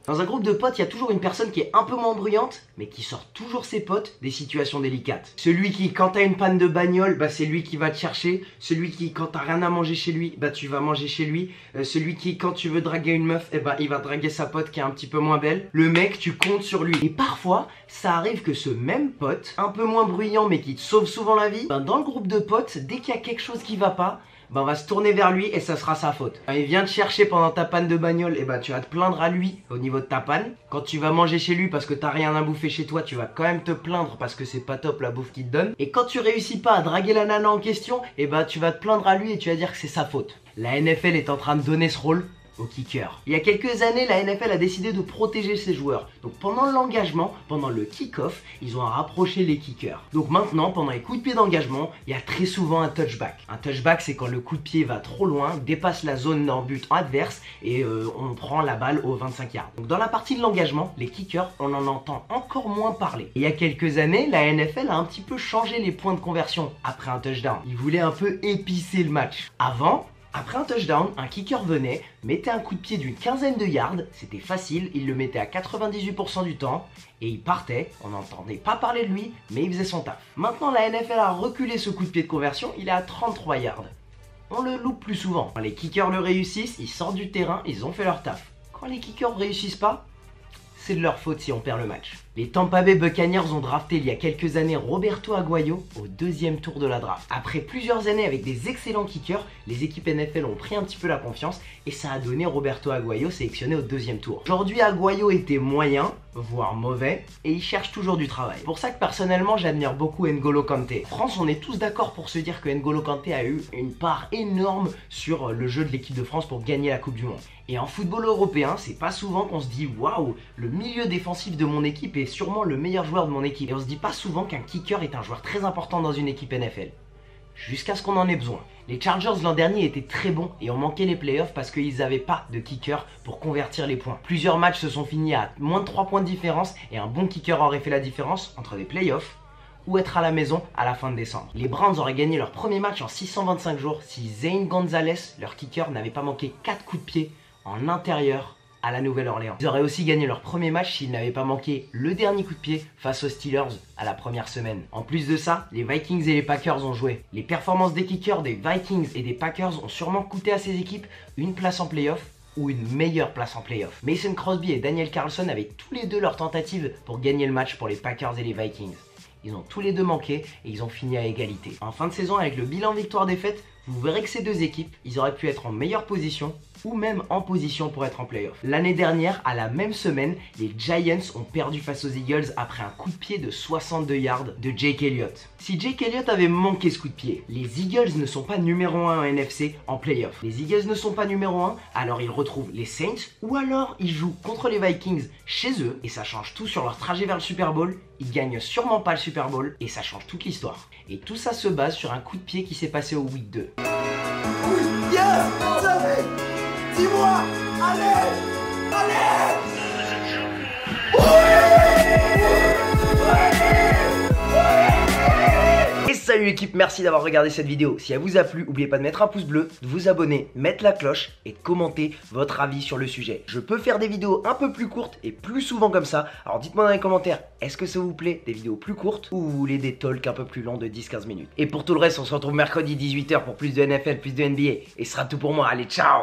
Dans un groupe de potes, il y a toujours une personne qui est un peu moins bruyante, mais qui sort toujours ses potes des situations délicates. Celui qui, quand t'as une panne de bagnole, bah c'est lui qui va te chercher. Celui qui, quand t'as rien à manger chez lui, bah tu vas manger chez lui. Celui qui, quand tu veux draguer une meuf, eh ben il va draguer sa pote qui est un petit peu moins belle. Le mec, tu comptes sur lui. Et parfois, ça arrive que ce même pote, un peu moins bruyant mais qui te sauve souvent la vie, bah dans le groupe de potes, dès qu'il y a quelque chose qui va pas, bah on va se tourner vers lui et ça sera sa faute. Quand il vient te chercher pendant ta panne de bagnole, et bah tu vas te plaindre à lui au niveau de ta panne. Quand tu vas manger chez lui parce que t'as rien à bouffer chez toi, tu vas quand même te plaindre parce que c'est pas top la bouffe qu'il te donne. Et quand tu réussis pas à draguer la nana en question, et bah tu vas te plaindre à lui et tu vas dire que c'est sa faute. La NFL est en train de donner ce rôle au kicker. Il y a quelques années, la NFL a décidé de protéger ses joueurs. Donc pendant l'engagement, pendant le kick-off, ils ont rapproché les kickers. Donc maintenant, pendant les coups de pied d'engagement, il y a très souvent un touchback. Un touchback, c'est quand le coup de pied va trop loin, dépasse la zone en but adverse et on prend la balle au 25 yards. Donc dans la partie de l'engagement, les kickers, on en entend encore moins parler. Et il y a quelques années, la NFL a un petit peu changé les points de conversion après un touchdown. Ils voulaient un peu épicer le match. Avant, après un touchdown, un kicker venait, mettait un coup de pied d'une quinzaine de yards, c'était facile, il le mettait à 98% du temps, et il partait, on n'entendait pas parler de lui, mais il faisait son taf. Maintenant la NFL a reculé ce coup de pied de conversion, il est à 33 yards. On le loupe plus souvent. Quand les kickers le réussissent, ils sortent du terrain, ils ont fait leur taf. Quand les kickers ne réussissent pas, c'est de leur faute si on perd le match. Les Tampa Bay Buccaneers ont drafté il y a quelques années Roberto Aguayo au 2e tour de la draft. Après plusieurs années avec des excellents kickers, les équipes NFL ont pris un petit peu la confiance et ça a donné Roberto Aguayo sélectionné au 2e tour. Aujourd'hui, Aguayo était moyen, voire mauvais, et il cherche toujours du travail. C'est pour ça que personnellement, j'admire beaucoup N'Golo Kanté. En France, on est tous d'accord pour se dire que N'Golo Kanté a eu une part énorme sur le jeu de l'équipe de France pour gagner la Coupe du Monde. Et en football européen, c'est pas souvent qu'on se dit waouh, le milieu défensif de mon équipe est sûrement le meilleur joueur de mon équipe. Et on se dit pas souvent qu'un kicker est un joueur très important dans une équipe NFL. Jusqu'à ce qu'on en ait besoin. Les Chargers l'an dernier étaient très bons et ont manqué les playoffs parce qu'ils n'avaient pas de kicker pour convertir les points. Plusieurs matchs se sont finis à moins de 3 points de différence et un bon kicker aurait fait la différence entre des playoffs ou être à la maison à la fin de décembre. Les Browns auraient gagné leur premier match en 625 jours si Zane Gonzalez, leur kicker, n'avait pas manqué 4 coups de pied en intérieur à la Nouvelle-Orléans. Ils auraient aussi gagné leur premier match s'ils n'avaient pas manqué le dernier coup de pied face aux Steelers à la première semaine. En plus de ça, les Vikings et les Packers ont joué. Les performances des kickers des Vikings et des Packers ont sûrement coûté à ces équipes une place en playoff ou une meilleure place en playoff. Mason Crosby et Daniel Carlson avaient tous les deux leurs tentatives pour gagner le match pour les Packers et les Vikings. Ils ont tous les deux manqué et ils ont fini à égalité. En fin de saison, avec le bilan victoire-défaite, vous verrez que ces deux équipes, ils auraient pu être en meilleure position ou même en position pour être en playoff. L'année dernière, à la même semaine, les Giants ont perdu face aux Eagles après un coup de pied de 62 yards de Jake Elliott. Si Jake Elliott avait manqué ce coup de pied, les Eagles ne sont pas numéro 1 en NFC en playoff. Les Eagles ne sont pas numéro 1, alors ils retrouvent les Saints ou alors ils jouent contre les Vikings chez eux et ça change tout sur leur trajet vers le Super Bowl. Ils gagnent sûrement pas le Super Bowl et ça change toute l'histoire. Et tout ça se base sur un coup de pied qui s'est passé au week 2. Oui, yes, dis-moi, allez, allez. Et salut l'équipe, merci d'avoir regardé cette vidéo. Si elle vous a plu, n'oubliez pas de mettre un pouce bleu, de vous abonner, mettre la cloche et de commenter votre avis sur le sujet. Je peux faire des vidéos un peu plus courtes et plus souvent comme ça. Alors dites-moi dans les commentaires, est-ce que ça vous plaît des vidéos plus courtes ou vous voulez des talks un peu plus longs de 10-15 minutes. Et pour tout le reste, on se retrouve mercredi 18 h pour plus de NFL, plus de NBA. Et ce sera tout pour moi. Allez, ciao!